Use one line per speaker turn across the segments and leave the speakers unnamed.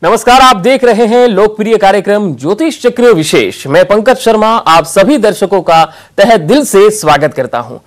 नमस्कार, आप देख रहे हैं लोकप्रिय कार्यक्रम ज्योतिष चक्र विशेष। मैं पंकज शर्मा आप सभी दर्शकों का तहे दिल से स्वागत करता हूं।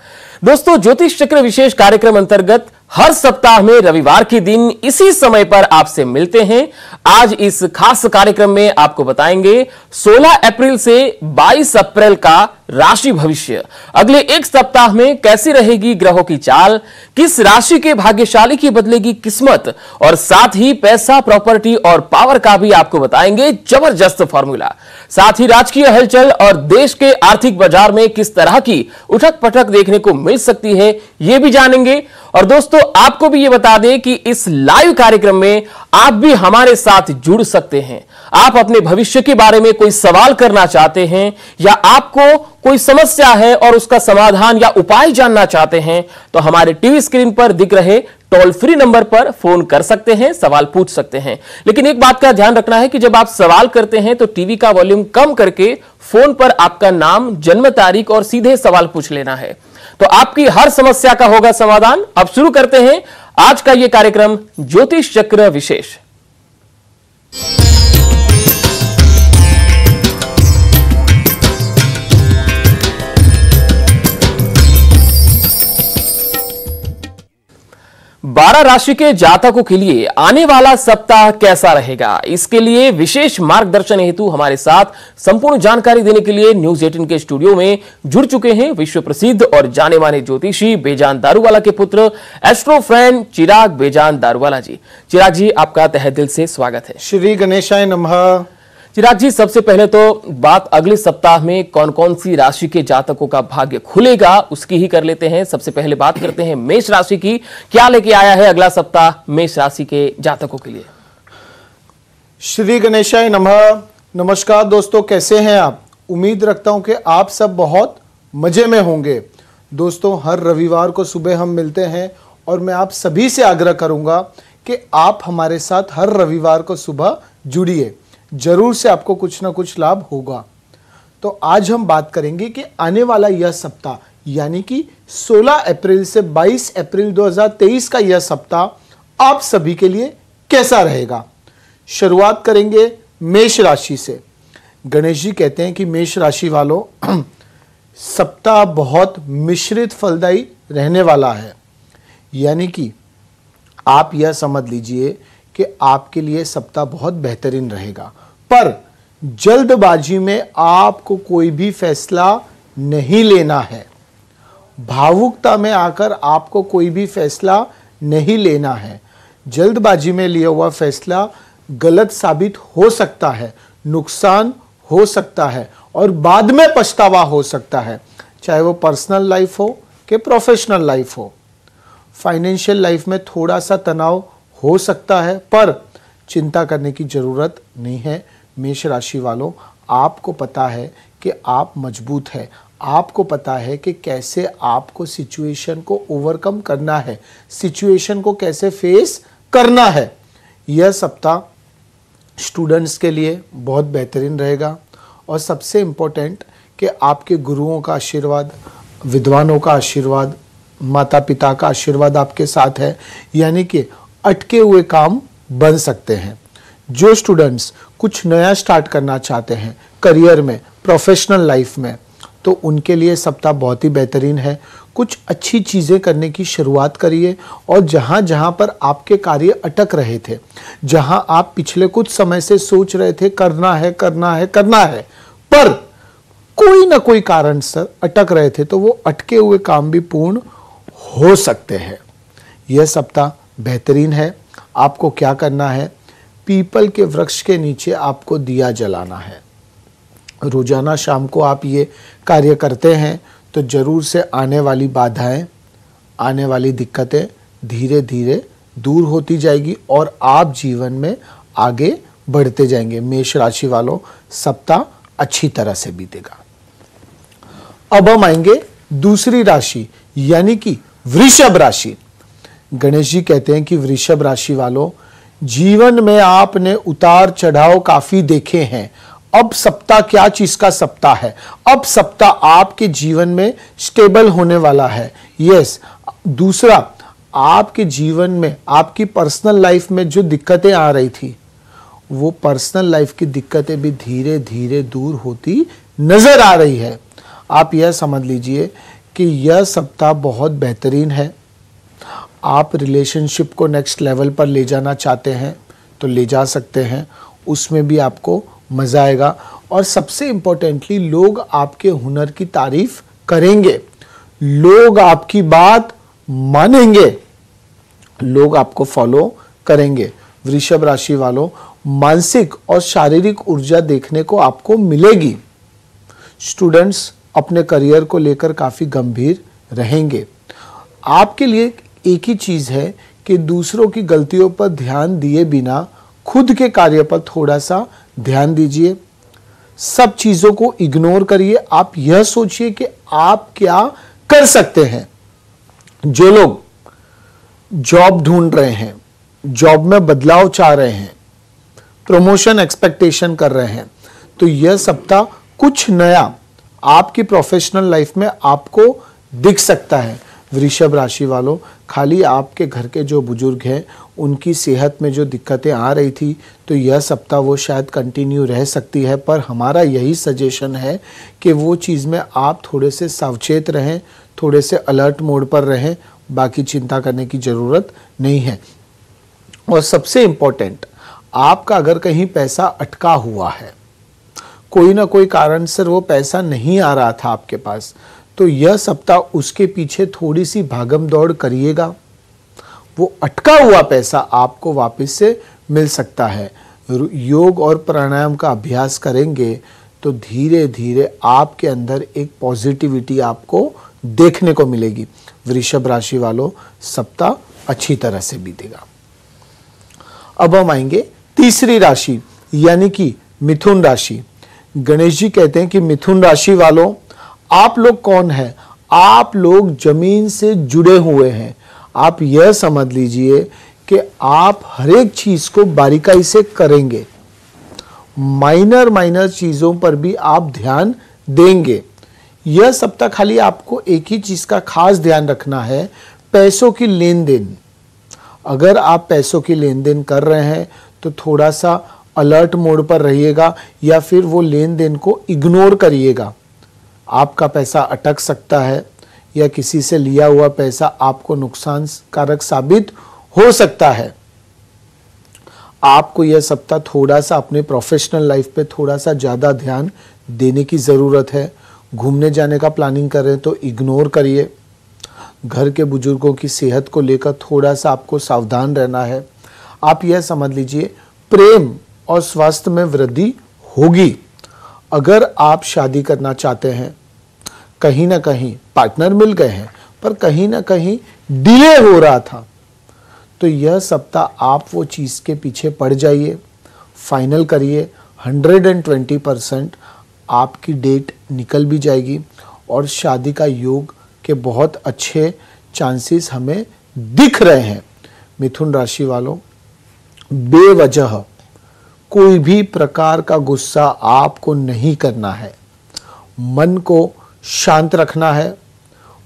दोस्तों, ज्योतिष चक्र विशेष कार्यक्रम अंतर्गत हर सप्ताह में रविवार के दिन इसी समय पर आपसे मिलते हैं। आज इस खास कार्यक्रम में आपको बताएंगे 16 अप्रैल से 22 अप्रैल का राशि भविष्य। अगले एक सप्ताह में कैसी रहेगी ग्रहों की चाल, किस राशि के भाग्यशाली की बदलेगी किस्मत, और साथ ही पैसा, प्रॉपर्टी और पावर का भी आपको बताएंगे जबरदस्त फॉर्मूला। साथ ही राजकीय हलचल और देश के आर्थिक बाजार में किस तरह की उठक पटक देखने को मिल सकती है, यह भी जानेंगे। और दोस्तों, आपको भी ये बता दें कि इस लाइव कार्यक्रम में आप भी हमारे साथ जुड़ सकते हैं। आप अपने भविष्य के बारे में कोई सवाल करना चाहते हैं या आपको कोई समस्या है और उसका समाधान या उपाय जानना चाहते हैं, तो हमारे टीवी स्क्रीन पर दिख रहे टोल फ्री नंबर पर फोन कर सकते हैं, सवाल पूछ सकते हैं। लेकिन एक बात का ध्यान रखना है कि जब आप सवाल करते हैं तो टीवी का वॉल्यूम कम करके फोन पर आपका नाम, जन्म तारीख और सीधे सवाल पूछ लेना है, तो आपकी हर समस्या का होगा समाधान। अब शुरू करते हैं आज का यह कार्यक्रम ज्योतिष चक्र विशेष। बारह राशि के जातकों के लिए आने वाला सप्ताह कैसा रहेगा, इसके लिए विशेष मार्गदर्शन हेतु हमारे साथ संपूर्ण जानकारी देने के लिए न्यूज 18 के स्टूडियो में जुड़ चुके हैं विश्व प्रसिद्ध और जाने माने ज्योतिषी बेजान दारूवाला के पुत्र एस्ट्रो फ्रेंड चिराग बेजान दारूवाला जी। चिराग जी, आपका तहे दिल से स्वागत है।
श्री गणेशाय नमः।
चिराग जी, सबसे पहले तो बात अगले सप्ताह में कौन कौन सी राशि के जातकों का भाग्य खुलेगा उसकी ही कर लेते हैं। सबसे पहले बात करते हैं मेष राशि की। क्या लेके आया है अगला सप्ताह मेष राशि के जातकों के लिए?
श्री गणेशाय नमः। नमस्कार दोस्तों, कैसे हैं आप? उम्मीद रखता हूं कि आप सब बहुत मजे में होंगे। दोस्तों, हर रविवार को सुबह हम मिलते हैं और मैं आप सभी से आग्रह करूंगा कि आप हमारे साथ हर रविवार को सुबह जुड़िए, जरूर से आपको कुछ ना कुछ लाभ होगा। तो आज हम बात करेंगे कि आने वाला यह सप्ताह यानी कि 16 अप्रैल से 22 अप्रैल 2023 का यह सप्ताह आप सभी के लिए कैसा रहेगा। शुरुआत करेंगे मेष राशि से। गणेश जी कहते हैं कि मेष राशि वालों सप्ताह बहुत मिश्रित फलदायी रहने वाला है, यानी कि आप यह समझ लीजिए कि आपके लिए सप्ताह बहुत बेहतरीन रहेगा, पर जल्दबाजी में आपको कोई भी फैसला नहीं लेना है। भावुकता में आकर आपको कोई भी फैसला नहीं लेना है। जल्दबाजी में लिया हुआ फैसला गलत साबित हो सकता है, नुकसान हो सकता है और बाद में पछतावा हो सकता है, चाहे वो पर्सनल लाइफ हो कि प्रोफेशनल लाइफ हो। फाइनेंशियल लाइफ में थोड़ा सा तनाव हो सकता है, पर चिंता करने की जरूरत नहीं है। मेष राशि वालों, आपको पता है कि आप मजबूत हैं, आपको पता है कि कैसे आपको सिचुएशन को ओवरकम करना है, सिचुएशन को कैसे फेस करना है। यह सप्ताह स्टूडेंट्स के लिए बहुत बेहतरीन रहेगा और सबसे इम्पोर्टेंट कि आपके गुरुओं का आशीर्वाद, विद्वानों का आशीर्वाद, माता पिता का आशीर्वाद आपके साथ है, यानी कि अटके हुए काम बन सकते हैं। जो स्टूडेंट्स कुछ नया स्टार्ट करना चाहते हैं करियर में, प्रोफेशनल लाइफ में, तो उनके लिए सप्ताह बहुत ही बेहतरीन है। कुछ अच्छी चीज़ें करने की शुरुआत करिए और जहाँ जहाँ पर आपके कार्य अटक रहे थे, जहाँ आप पिछले कुछ समय से सोच रहे थे करना है करना है करना है, पर कोई ना कोई कारण से अटक रहे थे, तो वो अटके हुए काम भी पूर्ण हो सकते हैं। यह सप्ताह बेहतरीन है। आपको क्या करना है, पीपल के वृक्ष के नीचे आपको दिया जलाना है। रोजाना शाम को आप ये कार्य करते हैं तो जरूर से आने वाली बाधाएं, आने वाली दिक्कतें धीरे धीरे दूर होती जाएगी और आप जीवन में आगे बढ़ते जाएंगे। मेष राशि वालों, सप्ताह अच्छी तरह से बीतेगा। अब हम आएंगे दूसरी राशि यानी कि वृषभ राशि। गणेश जी कहते हैं कि वृषभ राशि वालों, जीवन में आपने उतार चढ़ाव काफी देखे हैं। अब सप्ताह क्या चीज का सप्ताह है, अब सप्ताह आपके जीवन में स्टेबल होने वाला है। यस, दूसरा, आपके जीवन में आपकी पर्सनल लाइफ में जो दिक्कतें आ रही थी वो पर्सनल लाइफ की दिक्कतें भी धीरे धीरे दूर होती नजर आ रही है। आप यह समझ लीजिए कि यह सप्ताह बहुत बेहतरीन है। आप रिलेशनशिप को नेक्स्ट लेवल पर ले जाना चाहते हैं तो ले जा सकते हैं, उसमें भी आपको मज़ा आएगा। और सबसे इम्पोर्टेंटली लोग आपके हुनर की तारीफ करेंगे, लोग आपकी बात मानेंगे, लोग आपको फॉलो करेंगे। वृषभ राशि वालों, मानसिक और शारीरिक ऊर्जा देखने को आपको मिलेगी। स्टूडेंट्स अपने करियर को लेकर काफ़ी गंभीर रहेंगे। आपके लिए एक ही चीज़ है कि दूसरों की गलतियों पर ध्यान दिए बिना खुद के कार्य पर थोड़ा सा ध्यान दीजिए। सब चीज़ों को इग्नोर करिए। आप यह सोचिए कि आप क्या कर सकते हैं। जो लोग जॉब ढूंढ रहे हैं, जॉब में बदलाव चाह रहे हैं, प्रमोशन एक्सपेक्टेशन कर रहे हैं, तो यह सप्ताह कुछ नया आपकी प्रोफेशनल लाइफ में आपको दिख सकता है। वृषभ राशि वालों, खाली आपके घर के जो बुजुर्ग हैं उनकी सेहत में जो दिक्कतें आ रही थी तो यह सप्ताह वो शायद कंटिन्यू रह सकती है, पर हमारा यही सजेशन है कि वो चीज़ में आप थोड़े से सावचेत रहें, थोड़े से अलर्ट मोड पर रहें, बाकी चिंता करने की ज़रूरत नहीं है। और सबसे इम्पोर्टेंट, आपका अगर कहीं पैसा अटका हुआ है, कोई ना कोई कारण से वो पैसा नहीं आ रहा था आपके पास, तो यह सप्ताह उसके पीछे थोड़ी सी भागम दौड़ करिएगा, वो अटका हुआ पैसा आपको वापस से मिल सकता है। योग और प्राणायाम का अभ्यास करेंगे तो धीरे धीरे आपके अंदर एक पॉजिटिविटी आपको देखने को मिलेगी। वृषभ राशि वालों, सप्ताह अच्छी तरह से बीतेगा। अब हम आएंगे तीसरी राशि यानी कि मिथुन राशि। गणेश जी कहते हैं कि मिथुन राशि वालों, आप लोग कौन हैं? आप लोग जमीन से जुड़े हुए हैं। आप यह समझ लीजिए कि आप हर एक चीज को बारीकाई से करेंगे, माइनर चीजों पर भी आप ध्यान देंगे। यह सप्ताह खाली आपको एक ही चीज का खास ध्यान रखना है, पैसों की लेन देन। अगर आप पैसों की लेन देन कर रहे हैं तो थोड़ा सा अलर्ट मोड पर रहिएगा या फिर वो लेन देन को इग्नोर करिएगा। आपका पैसा अटक सकता है या किसी से लिया हुआ पैसा आपको नुकसानकारक साबित हो सकता है। आपको यह सप्ताह थोड़ा सा अपने प्रोफेशनल लाइफ पे थोड़ा सा ज़्यादा ध्यान देने की ज़रूरत है। घूमने जाने का प्लानिंग कर रहे हैं तो इग्नोर करिए। घर के बुजुर्गों की सेहत को लेकर थोड़ा सा आपको सावधान रहना है। आप यह समझ लीजिए प्रेम और स्वास्थ्य में वृद्धि होगी। अगर आप शादी करना चाहते हैं, कहीं ना कहीं पार्टनर मिल गए हैं पर कहीं ना कहीं डिले हो रहा था, तो यह सप्ताह आप वो चीज़ के पीछे पड़ जाइए, फाइनल करिए। 120% आपकी डेट निकल भी जाएगी और शादी का योग के बहुत अच्छे चांसेस हमें दिख रहे हैं। मिथुन राशि वालों, बेवजह कोई भी प्रकार का गुस्सा आपको नहीं करना है। मन को शांत रखना है।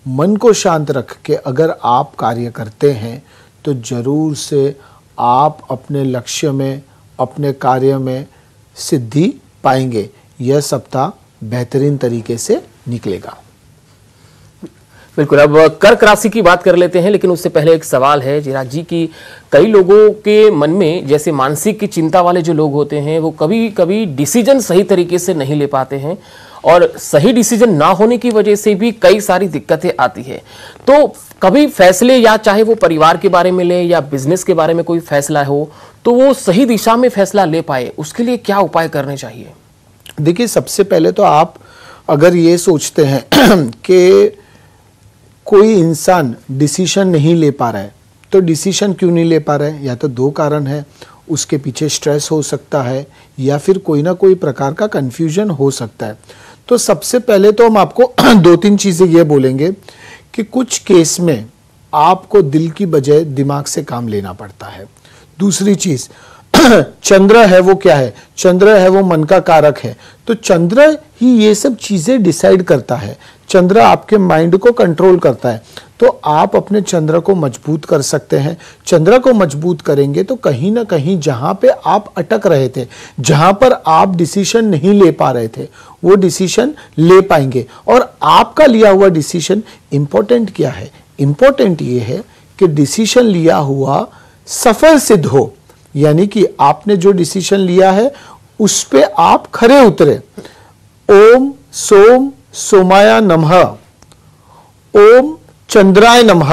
मन को शांत रख के अगर आप कार्य करते हैं तो जरूर से आप अपने लक्ष्य में, अपने कार्य में सिद्धि पाएंगे। यह सप्ताह बेहतरीन तरीके से निकलेगा।
बिल्कुल। अब कर्क राशि की बात कर लेते हैं, लेकिन उससे पहले एक सवाल है जिराज जी की कई लोगों के मन में, जैसे मानसिक की चिंता वाले जो लोग होते हैं, वो कभी कभी डिसीजन सही तरीके से नहीं ले पाते हैं और सही डिसीजन ना होने की वजह से भी कई सारी दिक्कतें आती है। तो कभी फैसले, या चाहे वो परिवार के बारे में ले या बिजनेस के बारे में कोई फैसला हो, तो वो सही दिशा में फैसला ले पाए, उसके लिए क्या उपाय करने चाहिए?
देखिए, सबसे पहले तो आप अगर ये सोचते हैं कि कोई इंसान डिसीजन नहीं ले पा रहा है, तो डिसीजन क्यों नहीं ले पा रहा है? या तो दो कारण है, उसके पीछे स्ट्रेस हो सकता है या फिर कोई ना कोई प्रकार का कंफ्यूजन हो सकता है। तो सबसे पहले तो हम आपको दो तीन चीज़ें ये बोलेंगे कि कुछ केस में आपको दिल की बजाय दिमाग से काम लेना पड़ता है। दूसरी चीज़, चंद्र है वो क्या है? चंद्र है वो मन का कारक है, तो चंद्र ही ये सब चीज़ें डिसाइड करता है। चंद्र आपके माइंड को कंट्रोल करता है। तो आप अपने चंद्र को मजबूत कर सकते हैं। चंद्र को मजबूत करेंगे तो कहीं ना कहीं जहां पे आप अटक रहे थे, जहां पर आप डिसीजन नहीं ले पा रहे थे, वो डिसीजन ले पाएंगे। और आपका लिया हुआ डिसीजन इंपॉर्टेंट क्या है? इंपॉर्टेंट ये है कि डिसीजन लिया हुआ सफल सिद्ध हो, यानी कि आपने जो डिसीजन लिया है उस पे आप खरे उतरे। ओम सोम सोमाया नमः, ओम चंद्राय नमः,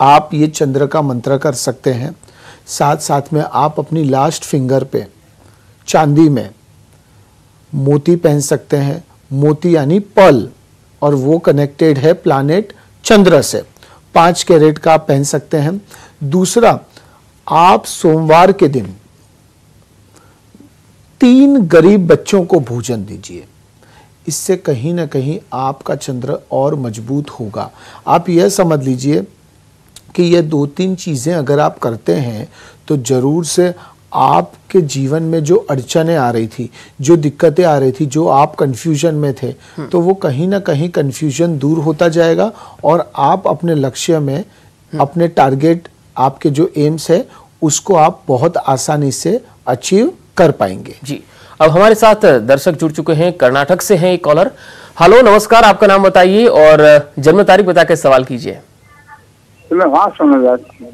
आप ये चंद्र का मंत्र कर सकते हैं। साथ साथ में आप अपनी लास्ट फिंगर पे चांदी में मोती पहन सकते हैं। मोती यानी पर्ल, और वो कनेक्टेड है प्लैनेट चंद्र से। 5 कैरेट का आप पहन सकते हैं। दूसरा, आप सोमवार के दिन 3 गरीब बच्चों को भोजन दीजिए। इससे कहीं ना कहीं आपका चंद्र और मजबूत होगा। आप यह समझ लीजिए कि ये 2-3 चीजें अगर आप करते हैं तो जरूर से आपके जीवन में जो अड़चनें आ रही थी, जो दिक्कतें आ रही थी, जो आप कंफ्यूजन में थे, तो वो कहीं ना कहीं कंफ्यूजन दूर होता जाएगा और आप अपने लक्ष्य में, अपने टारगेट, आपके जो एम्स है, उसको आप बहुत आसानी से अचीव कर पाएंगे।
जी, अब हमारे साथ दर्शक जुड़ चुके हैं। कर्नाटक से हैं एक कॉलर। हेलो, नमस्कार, आपका नाम बताइए और जन्म तारीख बता के सवाल कीजिए।
मैं वहां समझ आती हूँ।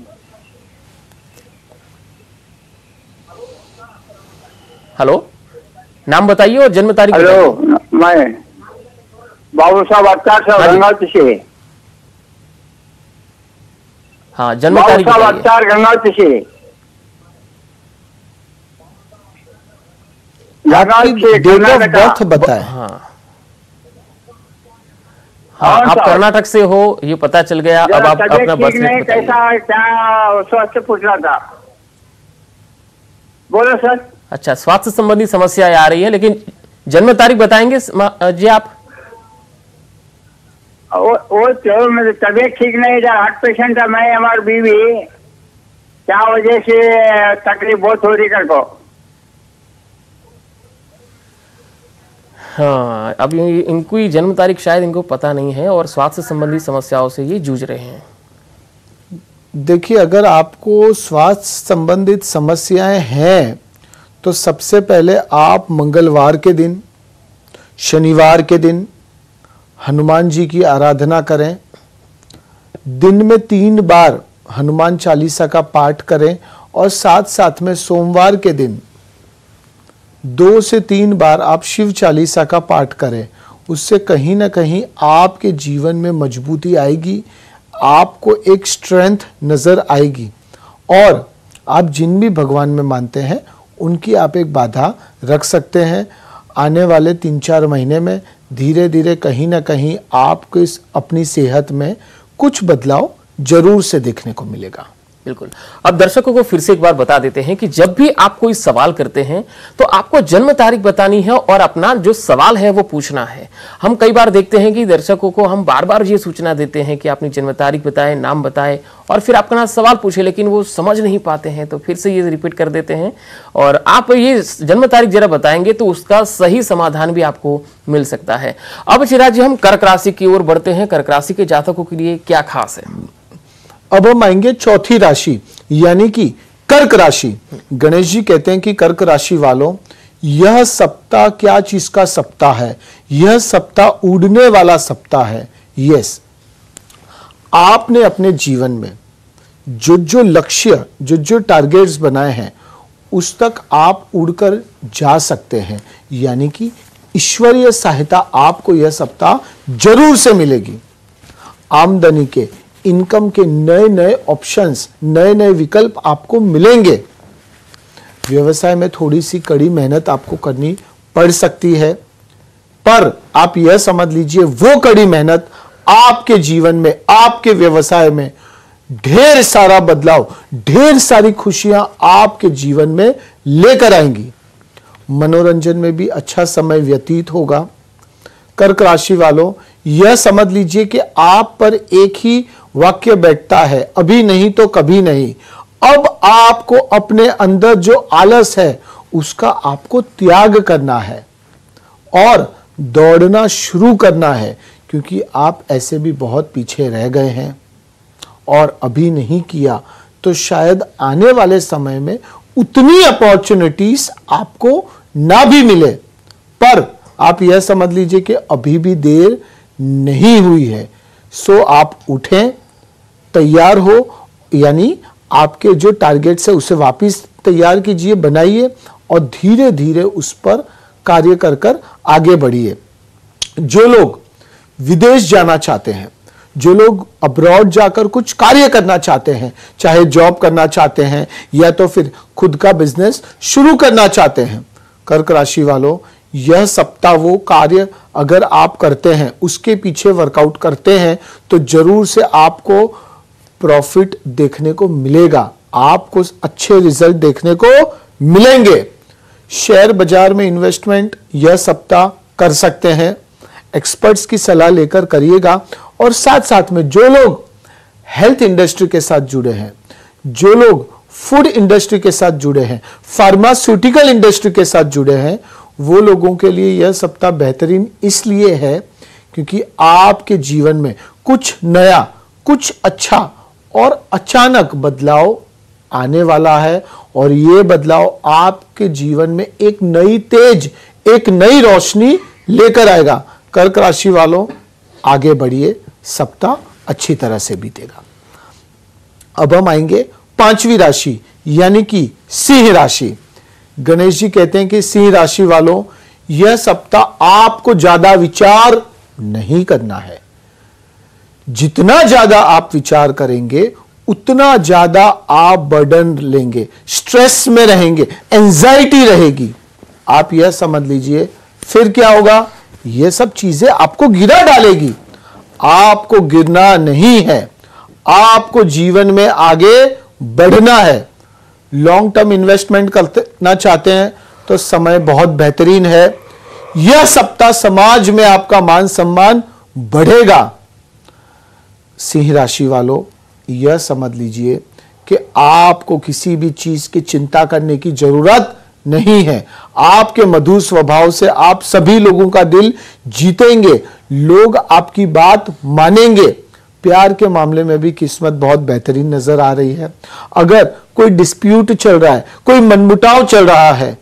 हेलो, नाम बताइए और जन्म तारीख बताइए।
हेलो, मैं बाबू साहब अत्तार साहब
हाँ जी।
गंगावती से।
हाँ, जन्म
बाबू
तारीख
साहब
बताइए।
अत्तार गंगावती से।
आपकी डेट ऑफ बर्थ बताएं।
हाँ, हाँ,
कौन
आप
सा?
कर्नाटक से हो, ये पता चल गया। अब
जरा
आप
तबीयत
अपना
ठीक
बर्थ
नहीं,
डेट बताइए।
कैसा क्या स्वास्थ्य पूछ रहा था। बोलो सर।
अच्छा, स्वास्थ्य संबंधी समस्या आ रही है, लेकिन जन्म तारीख बताएंगे जी आप?
वो तो मेरी तबीयत ठीक नहीं था, हार्ट पेशेंट था मैं, हमारी बीवी, क्या वजह से तकलीफ बहुत हो रही कर को।
हाँ, अब इनको ही जन्म तारीख शायद इनको पता नहीं है और स्वास्थ्य संबंधी समस्याओं से ये जूझ रहे हैं।
देखिए, अगर आपको स्वास्थ्य संबंधित समस्याएं हैं तो सबसे पहले आप मंगलवार के दिन, शनिवार के दिन हनुमान जी की आराधना करें। दिन में 3 बार हनुमान चालीसा का पाठ करें और साथ साथ में सोमवार के दिन 2 से 3 बार आप शिव चालीसा का पाठ करें। उससे कहीं ना कहीं आपके जीवन में मजबूती आएगी, आपको एक स्ट्रेंथ नजर आएगी और आप जिन भी भगवान में मानते हैं उनकी आप एक बाधा रख सकते हैं। आने वाले 3-4 महीने में धीरे धीरे कहीं ना कहीं आपको इस अपनी सेहत में कुछ बदलाव जरूर से देखने को मिलेगा।
बिल्कुल। अब दर्शकों को फिर से एक बार बता देते हैं कि जब भी आप कोई सवाल करते हैं तो आपको जन्म तारीख बतानी है और अपना जो सवाल है वो पूछना है। हम कई बार देखते हैं कि दर्शकों को हम बार बार ये सूचना देते हैं कि अपनी जन्म तारीख बताएं, नाम बताएं और फिर अपना सवाल पूछे, लेकिन वो समझ नहीं पाते हैं। तो फिर से ये रिपीट कर देते हैं और आप ये जन्म तारीख जरा बताएंगे तो उसका सही समाधान भी आपको मिल सकता है। अब चिराग जी, हम कर्क राशि की ओर बढ़ते हैं। कर्क राशि के जातकों के लिए क्या खास है?
अब हम आएंगे चौथी राशि यानी कि कर्क राशि। गणेश जी कहते हैं कि कर्क राशि वालों, यह सप्ताह क्या चीज का सप्ताह है? यह सप्ताह उड़ने वाला सप्ताह है। यस, आपने अपने जीवन में जो जो लक्ष्य, जो जो टारगेट्स बनाए हैं उस तक आप उड़कर जा सकते हैं, यानी कि ईश्वरीय सहायता आपको यह सप्ताह जरूर से मिलेगी। आमदनी के, इनकम के नए नए ऑप्शंस, नए नए विकल्प आपको मिलेंगे। व्यवसाय में थोड़ी सी कड़ी मेहनत आपको करनी पड़ सकती है, पर आप यह समझ लीजिए वो कड़ी मेहनत आपके जीवन में, आपके व्यवसाय में ढेर सारा बदलाव, ढेर सारी खुशियां आपके जीवन में लेकर आएंगी। मनोरंजन में भी अच्छा समय व्यतीत होगा। कर्क राशि वालों, यह समझ लीजिए कि आप पर एक ही वाक्य बैठता है, अभी नहीं तो कभी नहीं। अब आपको अपने अंदर जो आलस है उसका आपको त्याग करना है और दौड़ना शुरू करना है, क्योंकि आप ऐसे भी बहुत पीछे रह गए हैं और अभी नहीं किया तो शायद आने वाले समय में उतनी अपॉर्चुनिटीज आपको ना भी मिले। पर आप यह समझ लीजिए कि अभी भी देर नहीं हुई है। सो आप उठें, तैयार हो, यानी आपके जो टारगेट है उसे वापस तैयार कीजिए, बनाइए और धीरे धीरे उस पर कार्य कर कर आगे बढ़िए। जो लोग विदेश जाना चाहते हैं, जो लोग अब्रॉड जाकर कुछ कार्य करना चाहते हैं, चाहे जॉब करना चाहते हैं या तो फिर खुद का बिजनेस शुरू करना चाहते हैं, कर्क राशि वालों, यह सप्ताह वो कार्य अगर आप करते हैं, उसके पीछे वर्कआउट करते हैं तो जरूर से आपको प्रॉफिट देखने को मिलेगा, आपको अच्छे रिजल्ट देखने को मिलेंगे। शेयर बाजार में इन्वेस्टमेंट यह सप्ताह कर सकते हैं, एक्सपर्ट्स की सलाह लेकर करिएगा। और साथ साथ में जो लोग हेल्थ इंडस्ट्री के साथ जुड़े हैं, जो लोग फूड इंडस्ट्री के साथ जुड़े हैं, फार्मास्यूटिकल इंडस्ट्री के साथ जुड़े हैं, वो लोगों के लिए यह सप्ताह बेहतरीन इसलिए है क्योंकि आपके जीवन में कुछ नया, कुछ अच्छा और अचानक बदलाव आने वाला है और ये बदलाव आपके जीवन में एक नई तेज, एक नई रोशनी लेकर आएगा। कर्क राशि वालों, आगे बढ़िए, सप्ताह अच्छी तरह से बीतेगा। अब हम आएंगे पांचवी राशि यानी कि सिंह राशि। गणेश जी कहते हैं कि सिंह राशि वालों, यह सप्ताह आपको ज्यादा विचार नहीं करना है। जितना ज्यादा आप विचार करेंगे उतना ज्यादा आप बर्डन लेंगे, स्ट्रेस में रहेंगे, एंजाइटी रहेगी। आप यह समझ लीजिए, फिर क्या होगा, यह सब चीजें आपको गिरा डालेगी। आपको गिरना नहीं है, आपको जीवन में आगे बढ़ना है। लॉन्ग टर्म इन्वेस्टमेंट करना चाहते हैं तो समय बहुत बेहतरीन है। यह सप्ताह समाज में आपका मान सम्मान बढ़ेगा। सिंह राशि वालों, यह समझ लीजिए कि आपको किसी भी चीज की चिंता करने की जरूरत नहीं है। आपके मधुर स्वभाव से आप सभी लोगों का दिल जीतेंगे, लोग आपकी बात मानेंगे। प्यार के मामले में भी किस्मत बहुत बेहतरीन नजर आ रही है। अगर कोई डिस्प्यूट चल रहा है, कोई मनमुटाव चल रहा है,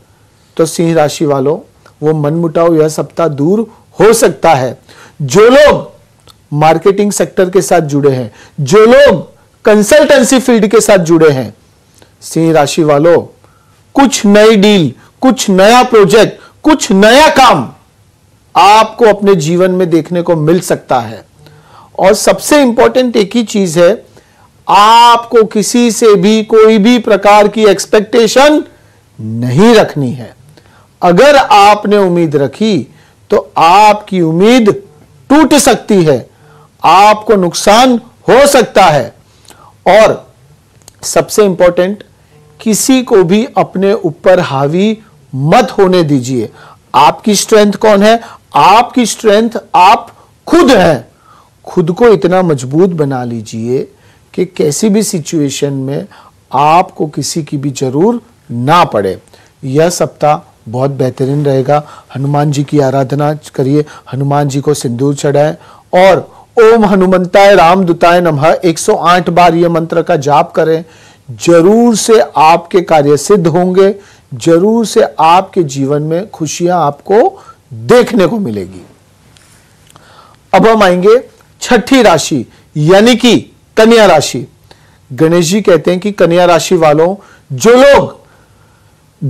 तो सिंह राशि वालों, वो मनमुटाव यह सप्ताह दूर हो सकता है। जो लोग मार्केटिंग सेक्टर के साथ जुड़े हैं, जो लोग कंसल्टेंसी फील्ड के साथ जुड़े हैं, सिंह राशि वालों, कुछ नई डील, कुछ नया प्रोजेक्ट, कुछ नया काम आपको अपने जीवन में देखने को मिल सकता है। और सबसे इंपॉर्टेंट एक ही चीज है, आपको किसी से भी कोई भी प्रकार की एक्सपेक्टेशन नहीं रखनी है। अगर आपने उम्मीद रखी तो आपकी उम्मीद टूट सकती है, आपको नुकसान हो सकता है। और सबसे इंपॉर्टेंट, किसी को भी अपने ऊपर हावी मत होने दीजिए। आपकी स्ट्रेंथ कौन है? आपकी स्ट्रेंथ आप खुद हैं। खुद को इतना मजबूत बना लीजिए कि कैसी भी सिचुएशन में आपको किसी की भी जरूर ना पड़े। यह सप्ताह बहुत बेहतरीन रहेगा। हनुमान जी की आराधना करिए, हनुमान जी को सिंदूर चढ़ाएं और ओम हनुमंताय रामदूताय नमः 108 बार यह मंत्र का जाप करें। जरूर से आपके कार्य सिद्ध होंगे, जरूर से आपके जीवन में खुशियां आपको देखने को मिलेगी। अब हम आएंगे छठी राशि यानी कि कन्या राशि। गणेश जी कहते हैं कि कन्या राशि वालों, जो लोग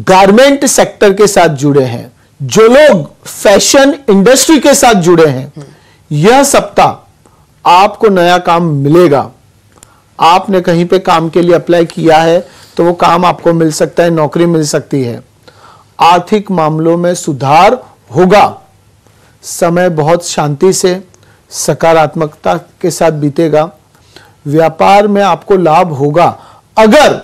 गारमेंट सेक्टर के साथ जुड़े हैं, जो लोग फैशन इंडस्ट्री के साथ जुड़े हैं, यह सप्ताह आपको नया काम मिलेगा। आपने कहीं पे काम के लिए अप्लाई किया है तो वो काम आपको मिल सकता है, नौकरी मिल सकती है। आर्थिक मामलों में सुधार होगा। समय बहुत शांति से, सकारात्मकता के साथ बीतेगा। व्यापार में आपको लाभ होगा। अगर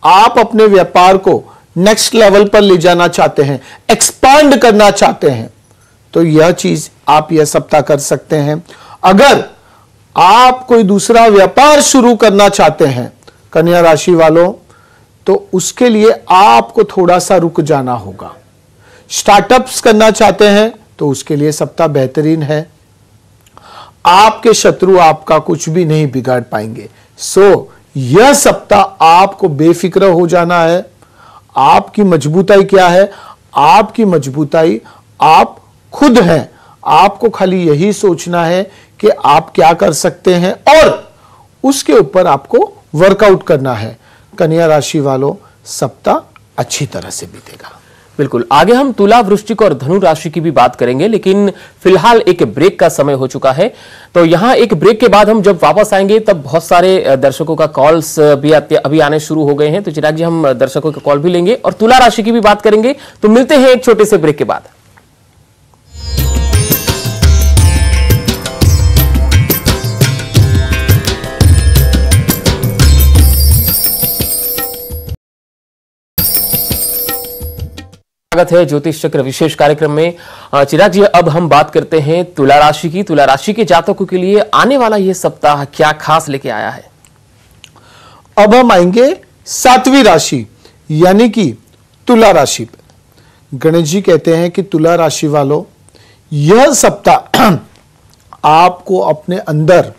आप अपने व्यापार को नेक्स्ट लेवल पर ले जाना चाहते हैं, एक्सपांड करना चाहते हैं, तो यह चीज आप यह सप्ताह कर सकते हैं। अगर आप कोई दूसरा व्यापार शुरू करना चाहते हैं कन्या राशि वालों, तो उसके लिए आपको थोड़ा सा रुक जाना होगा। स्टार्टअप्स करना चाहते हैं तो उसके लिए सप्ताह बेहतरीन है। आपके शत्रु आपका कुछ भी नहीं बिगाड़ पाएंगे। यह सप्ताह आपको बेफिक्र हो जाना है। आपकी मजबूताई क्या है? आपकी मजबूताई आप खुद हैं। आपको खाली यही सोचना है कि आप क्या कर सकते हैं और उसके ऊपर आपको वर्कआउट करना है। कन्या राशि वालों, सप्ताह अच्छी तरह से बीतेगा।
बिल्कुल, आगे हम तुला, वृश्चिक और धनु राशि की भी बात करेंगे, लेकिन फिलहाल एक ब्रेक का समय हो चुका है। तो यहां एक ब्रेक के बाद हम जब वापस आएंगे तब बहुत सारे दर्शकों का कॉल्स भी अभी आने शुरू हो गए हैं। तो चिराग जी, हम दर्शकों के कॉल भी लेंगे और तुला राशि की भी बात करेंगे। तो मिलते हैं एक छोटे से ब्रेक के बाद। स्वागत है ज्योतिष चक्र विशेष कार्यक्रम में। चिराग जी, अब हम बात करते हैं तुला राशि की। तुला राशि के जातकों के लिए आने वाला यह सप्ताह क्या खास लेके आया है?
अब हम आएंगे 7वीं राशि यानी कि तुला राशि पर। गणेश जी कहते हैं कि तुला राशि वालों, यह सप्ताह आपको अपने अंदर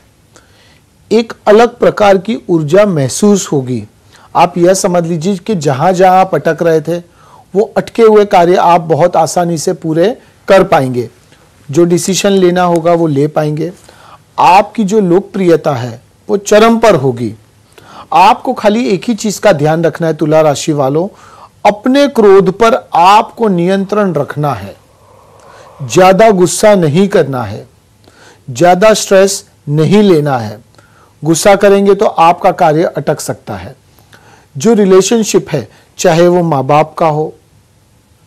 एक अलग प्रकार की ऊर्जा महसूस होगी। आप यह समझ लीजिए कि जहां जहां आप अटक रहे थे वो अटके हुए कार्य आप बहुत आसानी से पूरे कर पाएंगे। जो डिसीजन लेना होगा वो ले पाएंगे। आपकी जो लोकप्रियता है वो चरम पर होगी। आपको खाली एक ही चीज का ध्यान रखना है तुला राशि वालों, अपने क्रोध पर आपको नियंत्रण रखना है। ज्यादा गुस्सा नहीं करना है, ज्यादा स्ट्रेस नहीं लेना है। गुस्सा करेंगे तो आपका कार्य अटक सकता है। जो रिलेशनशिप है, चाहे वो माँ बाप का हो,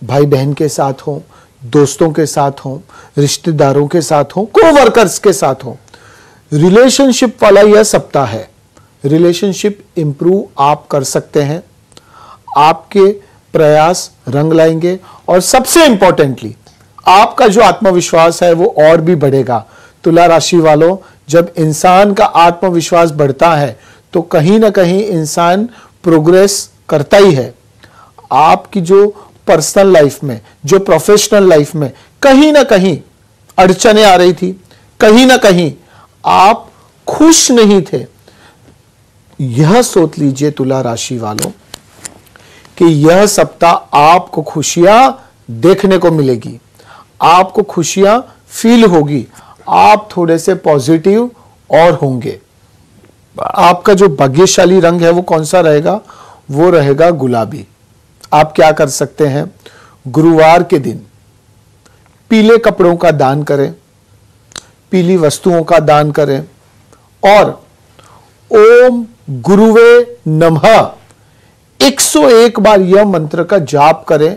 भाई बहन के साथ हो, दोस्तों के साथ हो, रिश्तेदारों के साथ हो, कोवर्कर्स के साथ हो, रिलेशनशिप वाला यह सप्ताह है। रिलेशनशिप इंप्रूव आप कर सकते हैं। आपके प्रयास रंग लाएंगे और सबसे इंपॉर्टेंटली आपका जो आत्मविश्वास है वो और भी बढ़ेगा। तुला राशि वालों, जब इंसान का आत्मविश्वास बढ़ता है तो कहीं ना कहीं इंसान प्रोग्रेस करता ही है। आपकी जो पर्सनल लाइफ में, जो प्रोफेशनल लाइफ में कहीं ना कहीं अड़चने आ रही थी, कहीं ना कहीं आप खुश नहीं थे, यह सोच लीजिए तुला राशि वालों कि यह सप्ताह आपको खुशियां देखने को मिलेगी, आपको खुशियां फील होगी, आप थोड़े से पॉजिटिव और होंगे। आपका जो भाग्यशाली रंग है वो कौन सा रहेगा? वो रहेगा गुलाबी। आप क्या कर सकते हैं? गुरुवार के दिन पीले कपड़ों का दान करें, पीली वस्तुओं का दान करें और ओम गुरुवे नमः 101 बार यह मंत्र का जाप करें।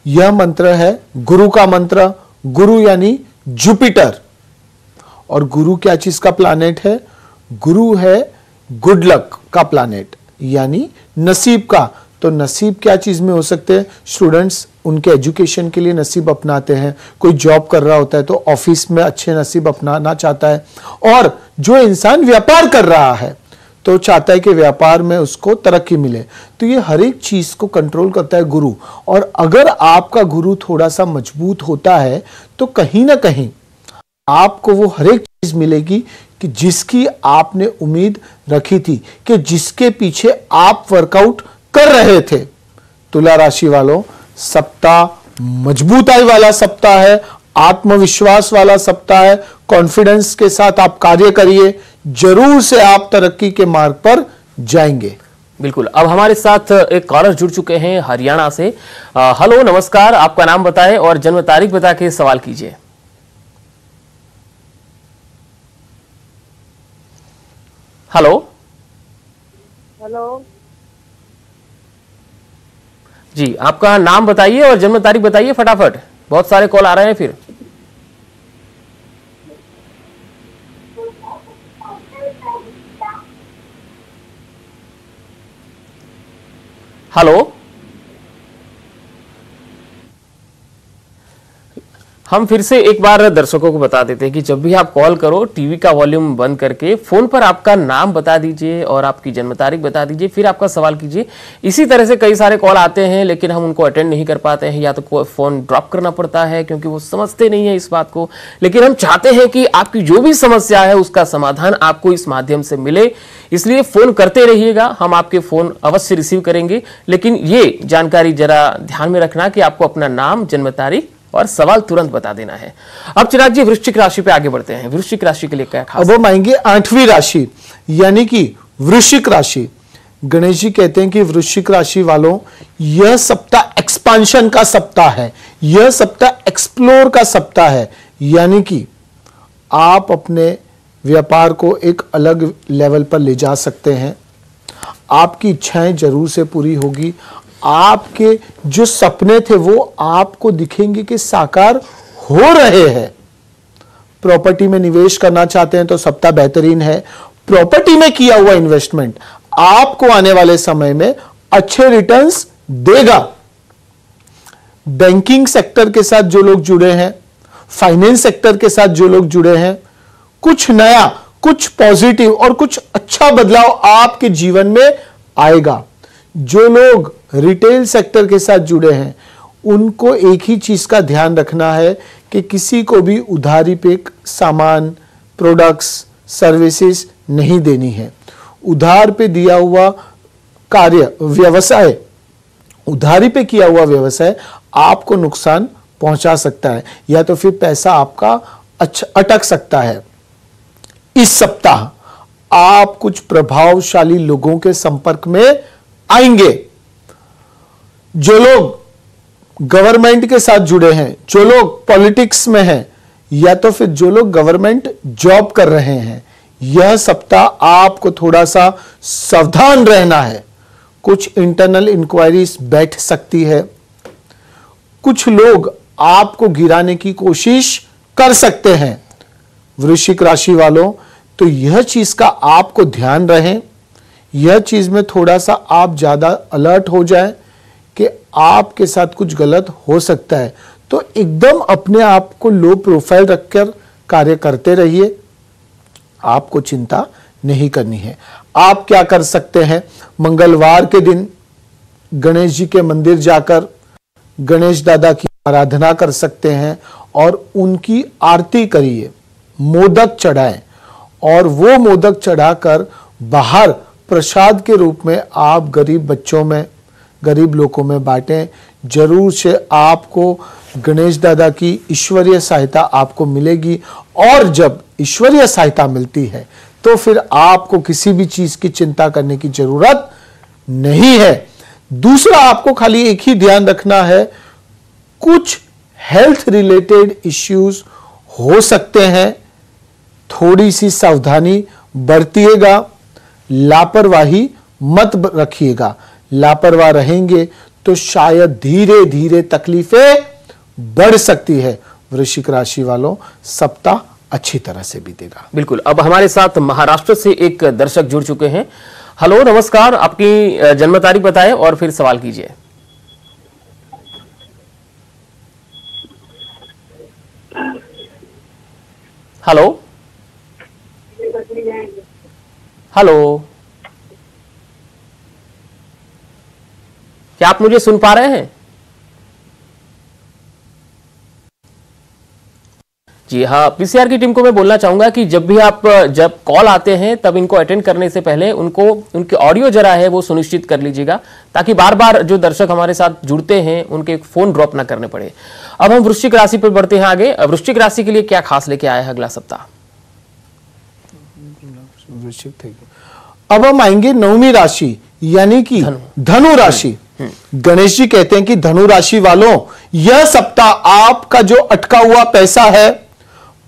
यह मंत्र है गुरु का मंत्र। गुरु यानी जुपिटर, और गुरु क्या चीज का प्लैनेट है? गुरु है गुड लक का प्लैनेट, यानी नसीब का। तो नसीब क्या चीज में हो सकते हैं? स्टूडेंट्स उनके एजुकेशन के लिए नसीब अपनाते हैं। कोई जॉब कर रहा होता है तो ऑफिस में अच्छे नसीब अपनाना चाहता है, और जो इंसान व्यापार कर रहा है तो चाहता है कि व्यापार में उसको तरक्की मिले। तो ये हर एक चीज को कंट्रोल करता है गुरु। और अगर आपका गुरु थोड़ा सा मजबूत होता है तो कहीं ना कहीं आपको वो हर एक चीज मिलेगी कि जिसकी आपने उम्मीद रखी थी, कि जिसके पीछे आप वर्कआउट कर रहे थे। तुला राशि वालों, सप्ताह मजबूताई वाला सप्ताह है, आत्मविश्वास वाला सप्ताह है। कॉन्फिडेंस के साथ आप कार्य करिए, जरूर से आप तरक्की के मार्ग पर जाएंगे।
बिल्कुल। अब हमारे साथ एक कॉलर जुड़ चुके हैं हरियाणा से। हेलो, नमस्कार, आपका नाम बताएं और जन्म तारीख बता के सवाल कीजिए। हेलो
हेलो
जी, आपका नाम बताइए और जन्म तारीख बताइए फटाफट, बहुत सारे कॉल आ रहे हैं फिर। हेलो हम फिर से एक बार दर्शकों को बता देते हैं कि जब भी आप कॉल करो टीवी का वॉल्यूम बंद करके फोन पर आपका नाम बता दीजिए और आपकी जन्म तारीख बता दीजिए, फिर आपका सवाल कीजिए। इसी तरह से कई सारे कॉल आते हैं लेकिन हम उनको अटेंड नहीं कर पाते हैं, या तो फोन ड्रॉप करना पड़ता है क्योंकि वो समझते नहीं है इस बात को। लेकिन हम चाहते हैं कि आपकी जो भी समस्या है उसका समाधान आपको इस माध्यम से मिले, इसलिए फोन करते रहिएगा, हम आपके फोन अवश्य रिसीव करेंगे। लेकिन ये जानकारी जरा ध्यान में रखना कि आपको अपना नाम, जन्म तारीख और सवाल तुरंत बता देना है। अब चिराग जी वृश्चिक राशि पे आगे बढ़ते हैं। वृश्चिक राशि के लिए क्या खास?
अब हम आएंगे 8वीं राशि यानी कि वृश्चिक राशि। गणेश जी कहते हैं कि वृश्चिक राशि वालों, यह सप्ताह एक्सपांशन का सप्ताह है, यह सप्ताह एक्सप्लोर का सप्ताह है, यानी कि आप अपने व्यापार को एक अलग लेवल पर ले जा सकते हैं। आपकी इच्छाएं जरूर से पूरी होगी। आपके जो सपने थे वो आपको दिखेंगे कि साकार हो रहे हैं। प्रॉपर्टी में निवेश करना चाहते हैं तो सप्ताह बेहतरीन है। प्रॉपर्टी में किया हुआ इन्वेस्टमेंट आपको आने वाले समय में अच्छे रिटर्न्स देगा। बैंकिंग सेक्टर के साथ जो लोग जुड़े हैं, फाइनेंस सेक्टर के साथ जो लोग जुड़े हैं, कुछ नया, कुछ पॉजिटिव और कुछ अच्छा बदलाव आपके जीवन में आएगा। जो लोग रिटेल सेक्टर के साथ जुड़े हैं उनको एक ही चीज का ध्यान रखना है कि किसी को भी उधारी पे सामान, प्रोडक्ट्स, सर्विसेज नहीं देनी है। उधार पे दिया हुआ कार्य, व्यवसाय, उधारी पे किया हुआ व्यवसाय आपको नुकसान पहुंचा सकता है, या तो फिर पैसा आपका अटक सकता है। इस सप्ताह आप कुछ प्रभावशाली लोगों के संपर्क में आएंगे। जो लोग गवर्नमेंट के साथ जुड़े हैं, जो लोग पॉलिटिक्स में हैं, या तो फिर जो लोग गवर्नमेंट जॉब कर रहे हैं, यह सप्ताह आपको थोड़ा सा सावधान रहना है। कुछ इंटरनल इंक्वायरीज बैठ सकती है। कुछ लोग आपको गिराने की कोशिश कर सकते हैं। वृश्चिक राशि वालों, तो यह चीज का आपको ध्यान रहे, यह चीज में थोड़ा सा आप ज्यादा अलर्ट हो जाए कि आपके साथ कुछ गलत हो सकता है। तो एकदम अपने आप को लो प्रोफाइल रखकर कार्य करते रहिए, आपको चिंता नहीं करनी है। आप क्या कर सकते हैं, मंगलवार के दिन गणेश जी के मंदिर जाकर गणेश दादा की आराधना कर सकते हैं और उनकी आरती करिए, मोदक चढ़ाएं और वो मोदक चढ़ाकर बाहर प्रसाद के रूप में आप गरीब बच्चों में, गरीब लोगों में बांटें। जरूर से आपको गणेश दादा की ईश्वरीय सहायता आपको मिलेगी, और जब ईश्वरीय सहायता मिलती है तो फिर आपको किसी भी चीज की चिंता करने की जरूरत नहीं है। दूसरा, आपको खाली एक ही ध्यान रखना है, कुछ हेल्थ रिलेटेड इश्यूज हो सकते हैं, थोड़ी सी सावधानी बरतिएगा, लापरवाही मत रखिएगा। लापरवाह रहेंगे तो शायद धीरे धीरे तकलीफें बढ़ सकती है। वृश्चिक राशि वालों, सप्ताह अच्छी तरह से बीतेगा।
बिल्कुल। अब हमारे साथ महाराष्ट्र से एक दर्शक जुड़ चुके हैं। हेलो, नमस्कार, आपकी जन्म तारीख बताएं और फिर सवाल कीजिए। हेलो हेलो, क्या आप मुझे सुन पा रहे हैं? जी हाँ, पीसीआर की टीम को मैं बोलना चाहूंगा कि जब कॉल आते हैं तब इनको अटेंड करने से पहले उनके ऑडियो जरा है वो सुनिश्चित कर लीजिएगा, ताकि बार बार जो दर्शक हमारे साथ जुड़ते हैं उनके फोन ड्रॉप ना करने पड़े। अब हम वृश्चिक राशि पर बढ़ते हैं आगे। वृश्चिक राशि के लिए क्या खास लेके आया है अगला सप्ताह?
अब हम आएंगे 9वीं राशि यानी कि धनु राशि। गणेश जी कहते हैं कि धनु राशि वालों, यह सप्ताह आपका जो अटका हुआ पैसा है,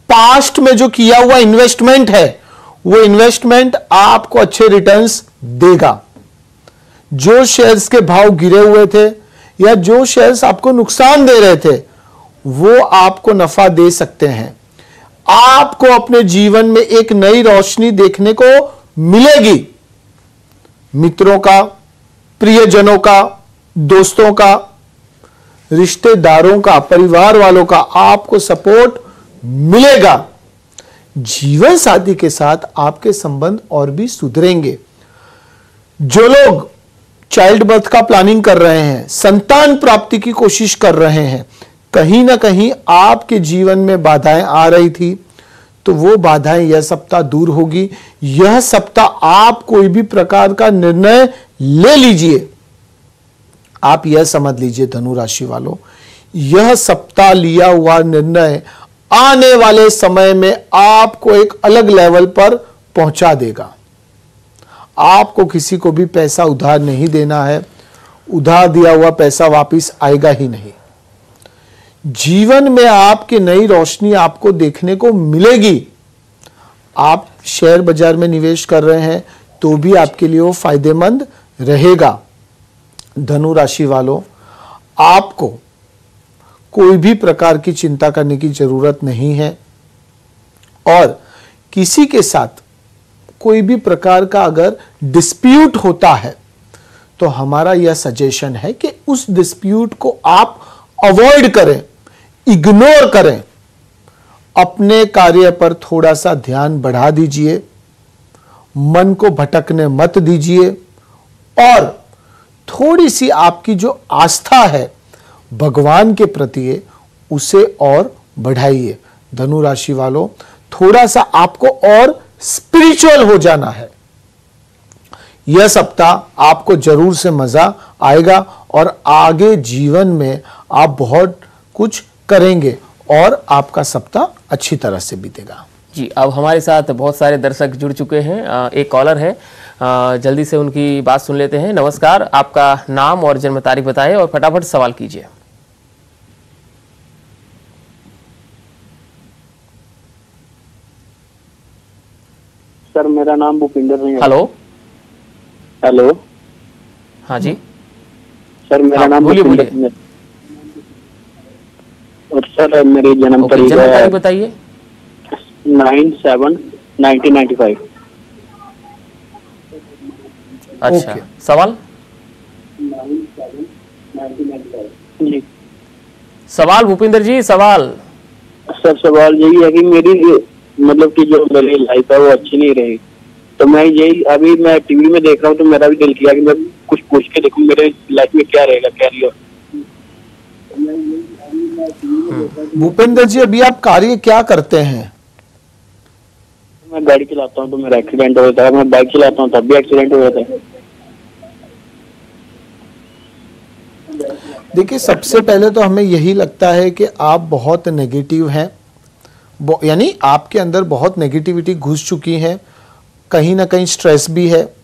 पास्ट में जो किया हुआ इन्वेस्टमेंट है, वो इन्वेस्टमेंट आपको अच्छे रिटर्न्स देगा। जो शेयर्स के भाव गिरे हुए थे या जो शेयर्स आपको नुकसान दे रहे थे, वो आपको नफा दे सकते हैं। आपको अपने जीवन में एक नई रोशनी देखने को मिलेगी। मित्रों का, प्रियजनों का, दोस्तों का, रिश्तेदारों का, परिवार वालों का आपको सपोर्ट मिलेगा। जीवन साथी के साथ आपके संबंध और भी सुधरेंगे। जो लोग चाइल्ड बर्थ का प्लानिंग कर रहे हैं, संतान प्राप्ति की कोशिश कर रहे हैं, कहीं ना कहीं आपके जीवन में बाधाएं आ रही थी, तो वो बाधाएं यह सप्ताह दूर होगी। यह सप्ताह आप कोई भी प्रकार का निर्णय ले लीजिए, आप यह समझ लीजिए धनु राशि वालों, यह सप्ताह लिया हुआ निर्णय आने वाले समय में आपको एक अलग लेवल पर पहुंचा देगा। आपको किसी को भी पैसा उधार नहीं देना है, उधार दिया हुआ पैसा वापस आएगा ही नहीं। जीवन में आपकी नई रोशनी आपको देखने को मिलेगी। आप शेयर बाजार में निवेश कर रहे हैं तो भी आपके लिए वो फायदेमंद रहेगा। धनु राशि वालों, आपको कोई भी प्रकार की चिंता करने की जरूरत नहीं है, और किसी के साथ कोई भी प्रकार का अगर डिस्प्यूट होता है तो हमारा यह सजेशन है कि उस डिस्प्यूट को आप अवॉइड करें, इग्नोर करें। अपने कार्य पर थोड़ा सा ध्यान बढ़ा दीजिए, मन को भटकने मत दीजिए, और थोड़ी सी आपकी जो आस्था है भगवान के प्रति उसे और बढ़ाइए। धनु राशि वालों, थोड़ा सा आपको और स्पिरिचुअल हो जाना है। यह सप्ताह आपको जरूर से मजा आएगा और आगे जीवन में आप बहुत कुछ करेंगे और आपका सप्ताह अच्छी तरह से बीतेगा।
जी, अब हमारे साथ बहुत सारे दर्शक जुड़ चुके हैं। एक कॉलर है, जल्दी से उनकी बात सुन लेते हैं। नमस्कार, आपका नाम और जन्म तारीख बताएं और फटाफट सवाल कीजिए।
सर मेरा नाम भूपिंदर सिंह है।
हेलो।
हेलो।
हाँ जी
सर, मेरा नाम
बोलिए।
सिंह है। और सर मेरी जन्म तारीख है
बताइए।
9/7/1995।
अच्छा, सवाल
जी।
सवाल भूपिंदर जी, सवाल।
सर सवाल यही है कि मेरी मतलब कि जो मेरी लाइफ है वो अच्छी नहीं रही, तो मैं यही अभी मैं टीवी में देख रहा हूँ तो मेरा भी दिल किया कि मैं कुछ पूछ के देखूं मेरे लाइफ में क्या रहेगा, क्या नहीं।
भूपेंद्र जी, अभी आप कार्य क्या करते हैं?
मैं गाड़ी चलाता हूँ तो मेरा एक्सीडेंट हो जाता है, मैं बाइक चलाता हूँ तब भी एक्सीडेंट हो जाता है।
देखिए, सबसे पहले तो हमें यही लगता है कि आप बहुत नेगेटिव हैं, यानी आपके अंदर बहुत नेगेटिविटी घुस चुकी है, कहीं ना कहीं स्ट्रेस भी है,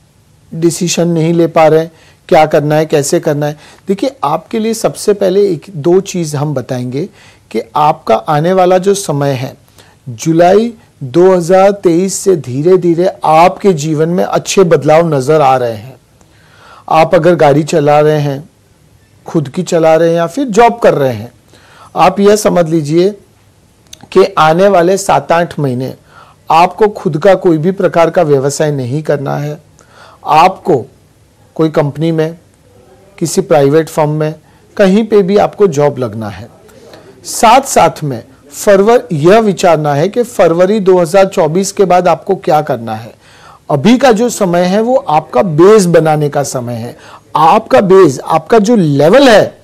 डिसीजन नहीं ले पा रहे हैं, क्या करना है, कैसे करना है। देखिए, आपके लिए सबसे पहले एक दो चीज़ हम बताएंगे कि आपका आने वाला जो समय है जुलाई 2023 से धीरे धीरे आपके जीवन में अच्छे बदलाव नज़र आ रहे हैं। आप अगर गाड़ी चला रहे हैं, खुद की चला रहे हैं या फिर जॉब कर रहे हैं, आप यह समझ लीजिए कि आने वाले 7-8 महीने आपको खुद का कोई भी प्रकार का व्यवसाय नहीं करना है। आपको कोई कंपनी में, किसी प्राइवेट फर्म में, कहीं पे भी आपको जॉब लगना है। साथ साथ में यह विचारना है कि फरवरी 2024 के बाद आपको क्या करना है। अभी का जो समय है वो आपका बेस बनाने का समय है। आपका बेस, आपका जो लेवल है,